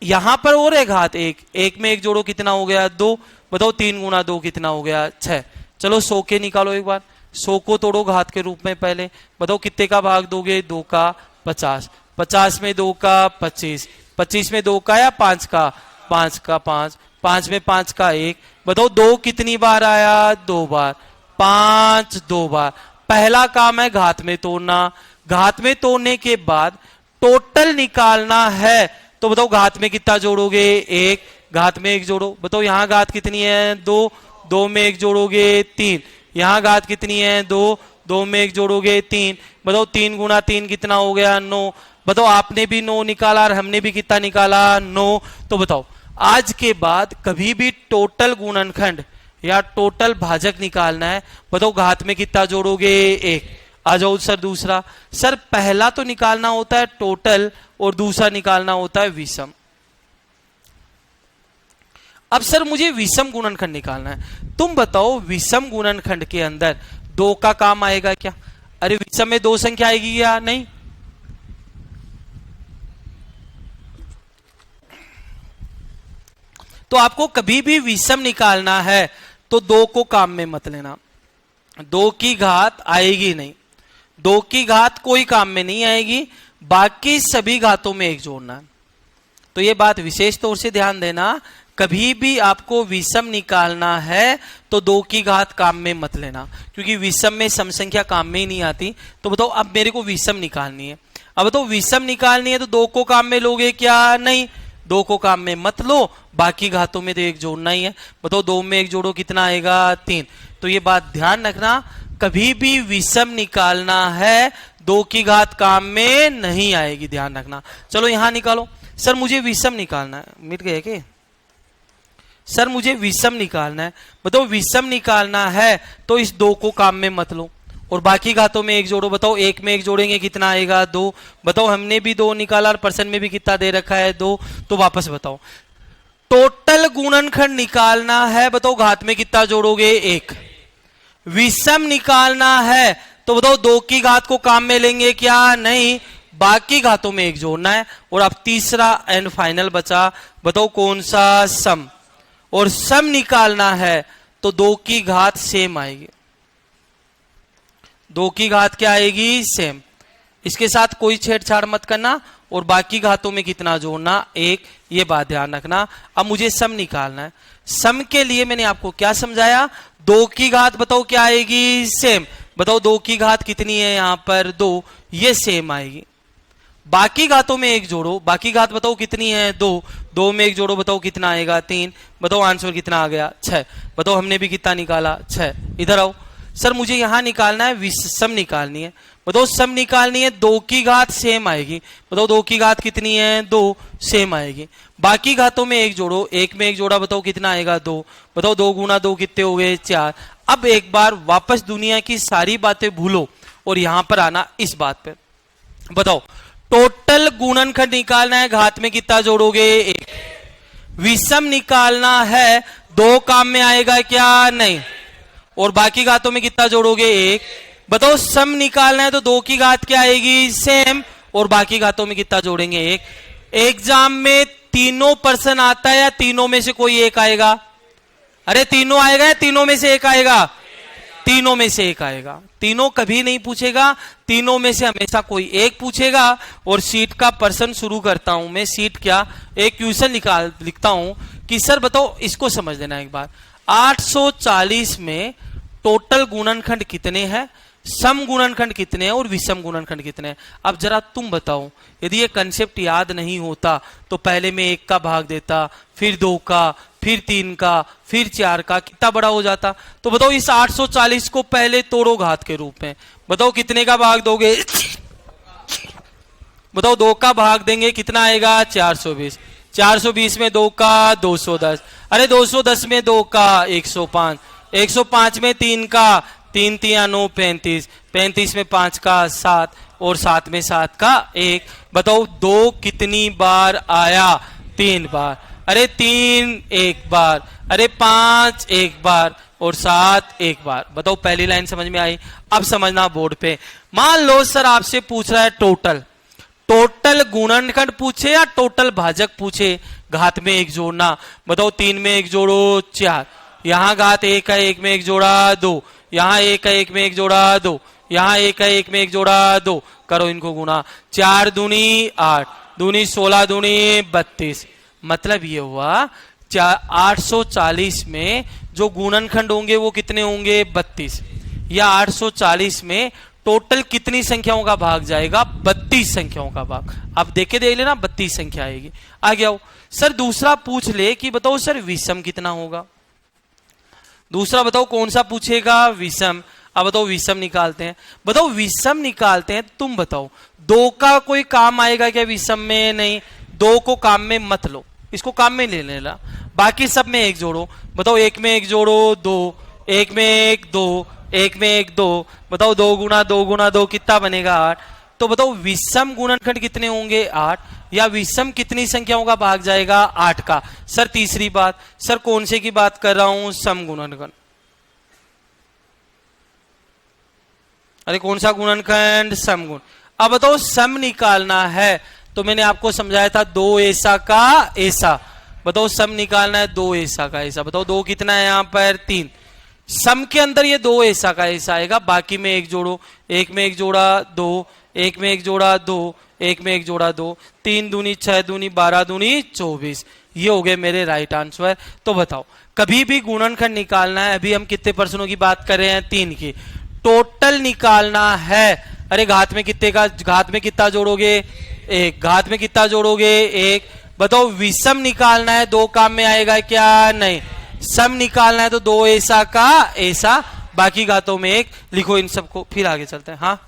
यहां पर और है घात 1, 1 में 1 जोड़ो कितना हो गया? 2। बताओ 3 गुना 2 कितना हो गया? 6। चलो 100 के निकालो एक बार। 100 को तोड़ो घात के रूप में पहले, बताओ कितने का भाग दोगे? 2 का 50। 50 में 2 का 25, 25 में 2 का या 5 का? 5 का 5, 5 में 5 का 1। बताओ 2 कितनी बार आया? 2 बार। 5 2 बार। पहला काम है घात में तोड़ना। घात में तोड़ने के बाद टोटल निकालना है, तो बताओ घात में कितना जोड़ोगे? 1। घात में 1 जोड़ो। बताओ यहां घात कितनी है? 2, 2 में 1 जोड़ोगे 3। यहां घात कितनी है? 2, 2 में 1 जोड़ोगे 3। बताओ 3 गुना 3 कितना हो गया? 9। बताओ आपने भी 9 निकाला और हमने भी कितना निकाला? 9। तो बताओ आज के बाद कभी भी टोटल गुणनखंड या टोटल भाजक निकालना है, बताओ घात में कितना जोड़ोगे? 1। आ जाओ सर दूसरा। सर पहला तो निकालना होता है टोटल और दूसरा निकालना होता है विषम। अब सर मुझे विषम गुणनखंड निकालना है, तुम बताओ विषम गुणनखंड के अंदर 2 का काम आएगा क्या? अरे विषम में 2 संख्या आएगी या नहीं? तो आपको कभी भी विषम निकालना है तो 2 को काम में मत लेना। 2 की घात आएगी नहीं, 2 की घात कोई काम में नहीं आएगी, बाकी सभी घातों में 1 जोड़ना है। तो ये बात विशेष तौर से ध्यान देना, कभी भी आपको विषम निकालना है तो 2 की घात काम में मत लेना, क्योंकि विषम में सम संख्या काम में ही नहीं आती। तो बताओ अब मेरे को विषम निकालनी है। अब बताओ विषम निकालनी है तो 2 को काम में लोगे क्या? नहीं, 2 को काम में मत लो, बाकी घातों में तो 1 जोड़ना ही है। बताओ 2 में 1 जोड़ो कितना आएगा? 3। तो ये बात ध्यान रखना, कभी भी विषम निकालना है 2 की घात काम में नहीं आएगी, ध्यान रखना। चलो यहां निकालो। सर मुझे विषम निकालना है, मिट गए क्या? सर मुझे विषम निकालना है। बताओ विषम निकालना है तो इस 2 को काम में मत लो और बाकी घातों में 1 जोड़ो। बताओ 1 में 1 जोड़ेंगे कितना आएगा? 2। बताओ हमने भी 2 निकाला और पर्सन में भी कितना दे रखा है? 2। तो वापस बताओ टोटल गुणनखंड निकालना है, बताओ घात में कितना जोड़ोगे? 1। विषम निकालना है तो बताओ 2 की घात को काम में लेंगे क्या? नहीं, बाकी घातों में 1 जोड़ना है। और अब तीसरा एंड फाइनल बचा, बताओ कौन सा? सम। और सम निकालना है तो 2 की घात सेम आएगी। 2 की घात क्या आएगी? सेम। इसके साथ कोई छेड़छाड़ मत करना और बाकी घातों में कितना जोड़ना? 1। ये बात ध्यान रखना। अब मुझे सम निकालना है। सम के लिए मैंने आपको क्या समझाया? 2 की घात बताओ क्या आएगी? सेम। बताओ 2 की घात कितनी है यहां पर? 2। ये सेम आएगी। बाकी घातों में 1 जोड़ो, बाकी घात बताओ कितनी है? 2। 2 में 1 जोड़ो, बताओ कितना आएगा? 3। बताओ आंसर कितना आ गया? 6। बताओ हमने भी कितना निकाला? 6। इधर आओ। सर मुझे यहां निकालना है, सम निकालनी है। बताओ सम निकालनी है, 2 की घात सेम आएगी। बताओ 2 की घात कितनी है? 2। सेम आएगी। बाकी घातों में 1 जोड़ो, 1 में 1 जोड़ा, बताओ कितना आएगा? 2। बताओ 2 गुना 2 कितने हो गए? 4। अब एक बार वापस दुनिया की सारी बातें भूलो और यहां पर आना इस बात पे। बताओ टोटल गुणनखंड निकालना है, घात में कितना जोड़ोगे? 1। विषम निकालना है, 2 काम में आएगा क्या? नहीं। और बाकी घातों में कितना जोड़ोगे? 1। बताओ सम निकालना है तो 2 की घात क्या आएगी? सेम। और बाकी घातों में कितना जोड़ेंगे? 1। एग्जाम में तीनों पर्सन आता है या तीनों में से कोई एक आएगा? अरे तीनों आएगा या तीनों में से एक आएगा? तीनों में से एक आएगा। तीनों कभी नहीं पूछेगा, तीनों में से हमेशा कोई एक पूछेगा। और सीट का पर्सन शुरू करता हूं मैं। सीट क्या, एक क्वेश्चन लिखता हूं कि सर बताओ, इसको समझ लेना एक बार। 840 में टोटल गुणनखंड कितने हैं, सम गुणनखंड कितने हैं और विषम गुणनखंड कितने हैं? अब जरा तुम बताओ, यदि ये कंसेप्ट याद नहीं होता तो पहले मैं 1 का भाग देता, फिर 2 का, फिर 3 का, फिर 4 का, कितना बड़ा हो जाता। तो बताओ इस 840 को पहले तोड़ो घात के रूप में, बताओ कितने का भाग दोगे। बताओ 2 का भाग देंगे कितना आएगा, 420। 420 में 2 का 210, अरे 210 में 2 का 105, 105 में 3 का, 3 तिया 9 35, 35 में 5 का 7, और 7 में 7 का 1। बताओ 2 कितनी बार आया, 3 बार, अरे 3 एक बार, अरे 5 एक बार, और 7 एक बार। बताओ पहली लाइन समझ में आई। अब समझना बोर्ड पे, मान लो सर आपसे पूछ रहा है टोटल, टोटल गुणनखंड पूछे या टोटल भाजक पूछे, घात में 1 जोड़ना। बताओ 3 में 1 जोड़ो 4, यहां घात 1 है, 1 में 1 जोड़ा 2, यहां 1 है, 1 में 1 जोड़ा 2, यहां 1 है, 1 में 1 जोड़ा 2, करो इनको गुणा। 4 दूनी 8, दूनी 16, दूनी 32। मतलब ये हुआ 840 में जो गुणनखंड होंगे वो कितने होंगे, 32। या 840 में टोटल कितनी संख्याओं का भाग जाएगा, 32 संख्याओं का भाग। आप देख लेना 32 संख्या आएगी। आगे आओ सर, दूसरा पूछ ले कि बताओ सर विषम कितना होगा। दूसरा बताओ कौन सा पूछेगा, विषम। अब बताओ विषम निकालते हैं, बताओ विषम निकालते हैं, तुम बताओ 2 का कोई काम आएगा क्या विषम में, नहीं। 2 को काम में मत लो, इसको काम में ले लेना, बाकी सब में 1 जोड़ो। बताओ 1 में 1 जोड़ो 2, 1 में 1 2, 1 में 1 2। बताओ 2 गुना 2 गुना 2 कितना बनेगा, 8। तो बताओ विषम गुणनखंड कितने होंगे, 8। या विषम कितनी संख्याओं का भाग जाएगा, 8 का। सर तीसरी बात, सर कौन से की बात कर रहा हूं, सम गुणनखंड। अरे कौन सा गुणनखंड, सम गुण। अब बताओ सम निकालना है तो मैंने आपको समझाया था 2 ऐसा का ऐसा। बताओ सम निकालना है 2 ऐसा का ऐसा। बताओ 2 कितना है यहां पर, 3। सम के अंदर ये 2 ऐसा का ऐसा आएगा, बाकी में 1 जोड़ो, 1 में 1 जोड़ा 2, 1 में 1 जोड़ा 2, 1 में 1 जोड़ा 2, 3 दूनी 6 दूनी 12 दूनी 24। ये हो गए मेरे राइट आंसर। तो बताओ कभी भी गुणनखंड निकालना है, अभी हम कितने प्रश्नों की बात कर रहे हैं, 3 की। टोटल निकालना है, अरे घात में कितने का, घात में कितना जोड़ोगे, 1। घात में कितना जोड़ोगे, 1। बताओ विषम निकालना है, 2 काम में आएगा क्या, नहीं। सम निकालना है तो 2 ऐसा का ऐसा, बाकी घातों में 1। लिखो इन सबको, फिर आगे चलते हैं। हाँ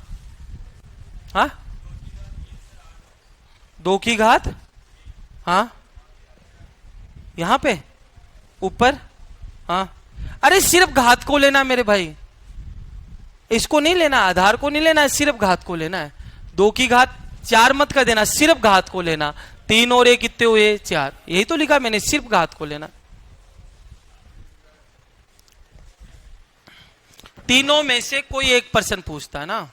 हाँ, 2 की घात, हाँ यहां पे ऊपर, हाँ। अरे सिर्फ घात को लेना मेरे भाई, इसको नहीं लेना, आधार को नहीं लेना है, सिर्फ घात को लेना है। 2 की घात 4 मत कर देना, सिर्फ घात को लेना। 3 और 1 कितने हुए, 4। यही तो लिखा मैंने, सिर्फ घात को लेना। तीनों में से कोई एक पर्सन पूछता है ना,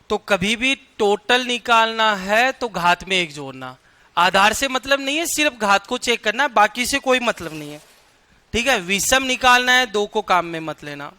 तो कभी भी टोटल निकालना है तो घात में एक जोड़ना। आधार से मतलब नहीं है, सिर्फ घात को चेक करना है, बाकी से कोई मतलब नहीं है। ठीक है, विषम निकालना है, दो को काम में मत लेना।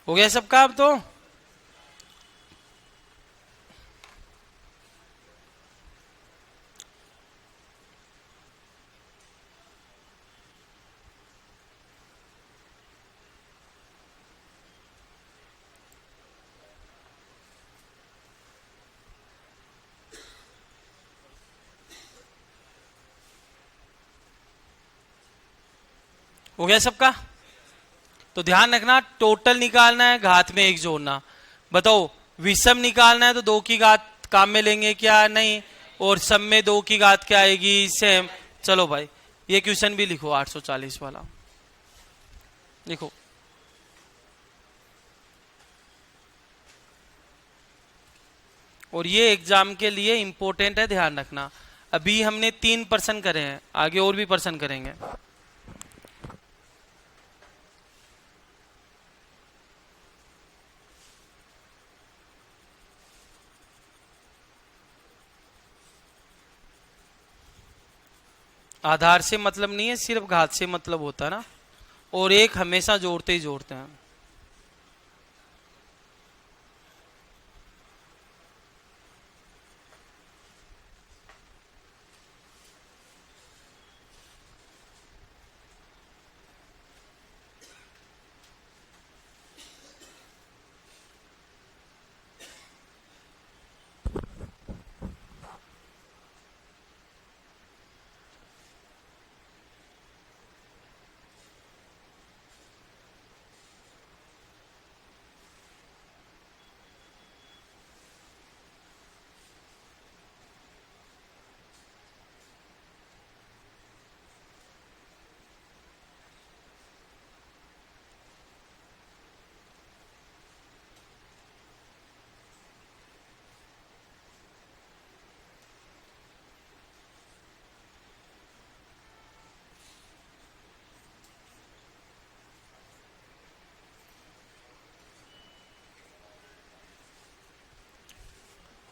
हो गया सबका अब तो? हो गया सबका? तो ध्यान रखना, टोटल निकालना है, घात में एक जोड़ना। बताओ, विषम निकालना है तो दो की घात काम में लेंगे क्या? नहीं। और सम में दो की घात क्या आएगी? सेम। चलो भाई, ये क्वेश्चन भी लिखो 840 वाला, लिखो। और ये एग्जाम के लिए इंपॉर्टेंट है, ध्यान रखना। अभी हमने 3% करे हैं, आगे और भी पर्सन करेंगे। आधार से मतलब नहीं है, सिर्फ घात से मतलब होता है ना। और एक हमेशा जोड़ते ही जोड़ते हैं।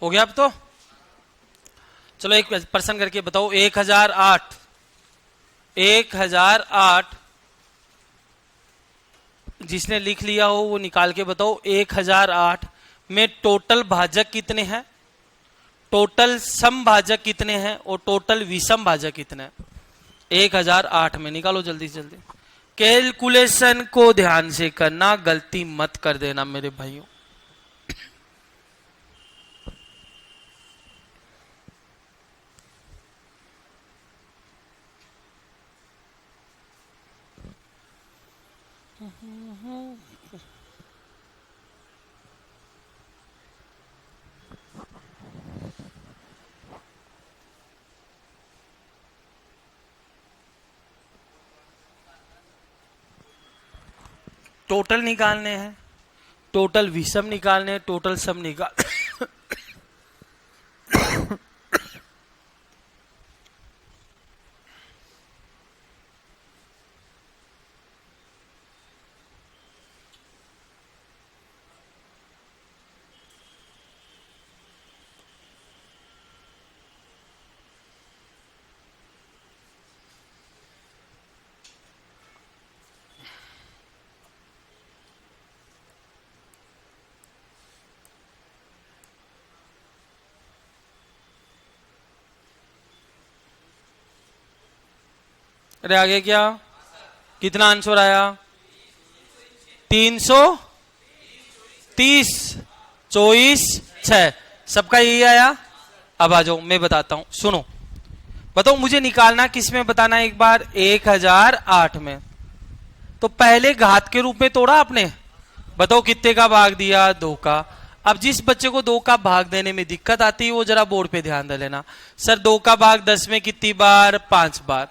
हो गया अब तो? चलो एक पर्सन करके बताओ। 1008, 1008 जिसने लिख लिया हो वो निकाल के बताओ। 1008 में टोटल भाजक कितने हैं, टोटल सम भाजक कितने हैं और टोटल विषम भाजक कितने हैं? 1008 में निकालो जल्दी से जल्दी। कैलकुलेशन को ध्यान से करना, गलती मत कर देना मेरे भाइयों। टोटल निकालने हैं, टोटल विषम निकालने हैं, टोटल सम निकाल अरे आगे क्या, कितना आंसर आया? 330, 24, 6, सबका यही आया। अब आ जाओ, मैं बताता हूं, सुनो। बताओ मुझे निकालना किस में, बताना एक बार। 1008 में। तो पहले घात के रूप में तोड़ा आपने, बताओ कितने का भाग दिया? 2 का। अब जिस बच्चे को 2 का भाग देने में दिक्कत आती है वो जरा बोर्ड पे ध्यान दे लेना। सर 2 का भाग 10 में कितनी बार? 5 बार।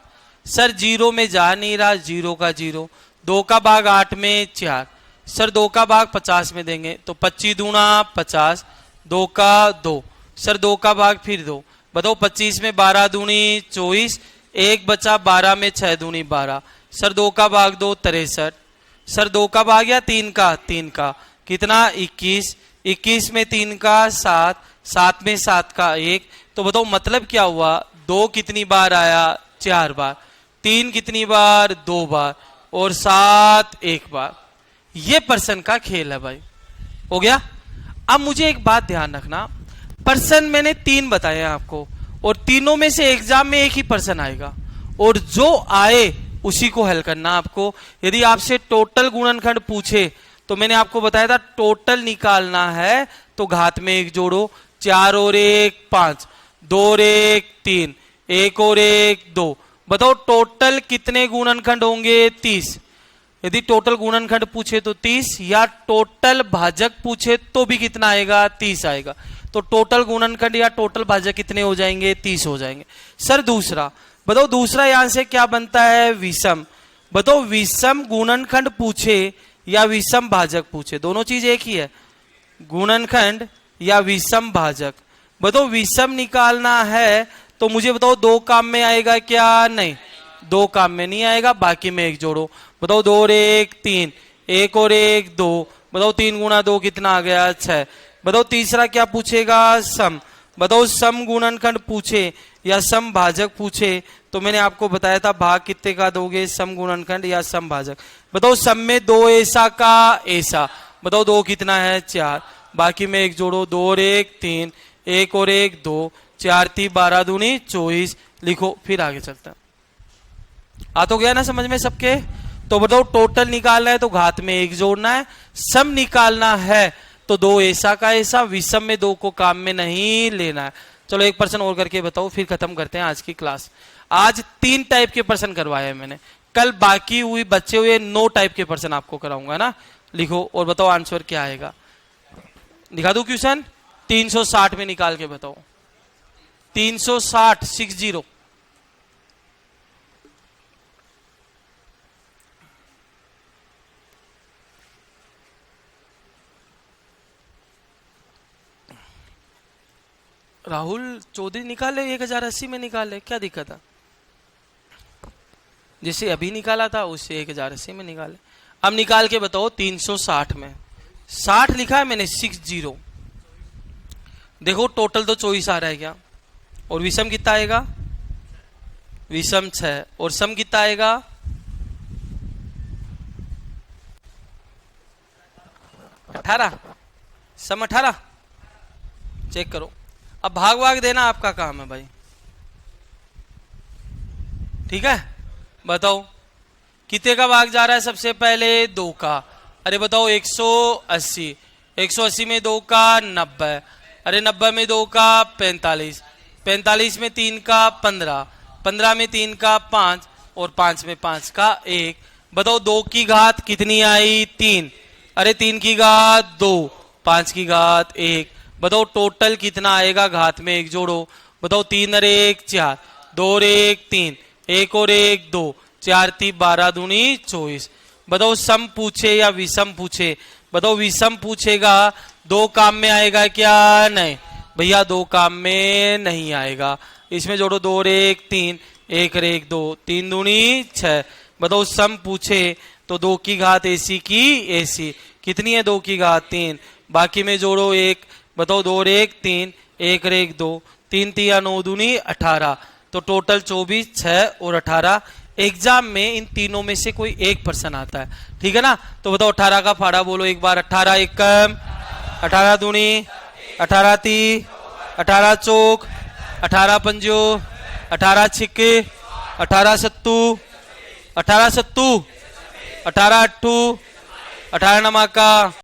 सर 0 में जा नहीं रहा, 0 का 0। 2 का भाग 8 में 4। सर 2 का भाग 50 में देंगे तो 25 दूना 50, 2 का 2। सर 2 का भाग फिर 2, बताओ 25 में 12 दूनी 24, 1 बचा, 12 में 6 दूनी 12। सर 2 का भाग 2 63। सर 2 का भाग या 3 का? 3 का कितना? 21। 21 में 3 का 7, 7 में 7 का 1। तो बताओ मतलब क्या हुआ? 2 कितनी बार आया? 4 बार। 3 कितनी बार? 2 बार। और 7 1 बार। ये पर्सन का खेल है भाई, हो गया। अब मुझे एक बात ध्यान रखना, पर्सन मैंने 3 बताए हैं आपको, और तीनों में से एग्जाम में एक ही पर्सन आएगा, और जो आए उसी को हल करना आपको। यदि आपसे टोटल गुणनखंड पूछे तो मैंने आपको बताया था टोटल निकालना है तो घात में 1 जोड़ो। 4 और 1 5, 2 और 1 3, 1 और 1 2। बताओ टोटल कितने गुणनखंड होंगे? 30। यदि टोटल गुणनखंड पूछे तो 30, या टोटल भाजक पूछे तो भी कितना आएगा? 30 आएगा। तो टोटल गुणनखंड या टोटल भाजक कितने हो जाएंगे? 30 हो जाएंगे। सर दूसरा बताओ, दूसरा यहां से क्या बनता है? विषम। बताओ विषम गुणनखंड पूछे या विषम भाजक पूछे, दोनों चीज एक ही है, गुणनखंड या विषम भाजक। बताओ विषम निकालना है तो मुझे बताओ 2 काम में आएगा क्या? नहीं, 2 काम में नहीं आएगा, बाकी में 1 जोड़ो। बताओ 2 और 1 3, 1 और 1 2। बताओ 3 गुणा 2 कितना आ गया? 6। बताओ तीसरा क्या पूछेगा? सम। बताओ सम गुणनखंड पूछे या सम भाजक पूछे तो मैंने आपको बताया था भाग कितने का दोगे? सम गुणनखंड या सम भाजक। बताओ सम में 2 ऐसा का ऐसा। बताओ 2 कितना है? 4, बाकी में 1 जोड़ो। 2 और 1 3, 1 और 1 2, 4 3 12 दूनी 24। लिखो, फिर आगे चलता है। आ तो गया ना समझ में सबके? तो बताओ टोटल निकालना है तो घात में 1 जोड़ना है, सम निकालना है तो 2 ऐसा का ऐसा, विषम में 2 को काम में नहीं लेना है। चलो एक पर्सन और करके बताओ, फिर खत्म करते हैं आज की क्लास। आज 3 टाइप के पर्सन करवाए हैं मैंने, कल बाकी हुई बचे हुए 9 टाइप के पर्सन आपको कराऊंगा ना। लिखो और बताओ आंसर क्या आएगा। दिखा दो क्वेश्चन, 360 में निकाल के बताओ। 360 60। राहुल चौधरी निकाले 1080 में निकाले, क्या दिक्कत है? जैसे अभी निकाला था उससे 1080 में निकाले। अब निकाल के बताओ 360 में। 60 लिखा है मैंने 60। देखो टोटल तो 24 आ रहा है क्या? और विषम कितना आएगा? विषम 6। और सम कितना आएगा? 18। सम 18। चेक करो। अब भाग भाग देना आपका काम है भाई, ठीक है? बताओ कितने का भाग जा रहा है? सबसे पहले 2 का। अरे बताओ 180। 180 में 2 का 90। अरे 90 में 2 का 45। 45 में 3 का 15। 15 में 3 का 5 और 5 में 5 का 1। बताओ 2 की घात कितनी आई? 3। अरे 3 की घात 2, 5 की घात 1। बताओ टोटल कितना आएगा? घात में 1 जोड़ो। बताओ 3 और 1 4, 2 और 1 3, 1 और 1 2, 4 3 12 दूनी 24। बताओ सम पूछे या विषम पूछे? बताओ विषम पूछेगा दो काम में आएगा क्या? नहीं भैया, दो काम में नहीं आएगा। इसमें जोड़ो, दो और एक तीन, एक और एक दो, तीन दूनी छह। बताओ सम पूछे तो दो की घात ऐसी की ऐसी, कितनी है? दो की घात तीन। बाकी में जोड़ो एक, बताओ दो और एक तीन, एक और एक दो, तीन तिया नौ दूनी 18, तो टोटल 24, 6 और 18। एग्जाम में इन तीनों में से कोई एक पर्सन आता है, ठीक है ना? तो बताओ 18 का फाड़ा बोलो एक बार। 18 एकम, 18 दूनी, 18 ती, 18 चौक, 18 पंजो, 18 छिक्के, 18 सत्तू, 18 सत्तू, 18 अट्ठू, 18 नमाका।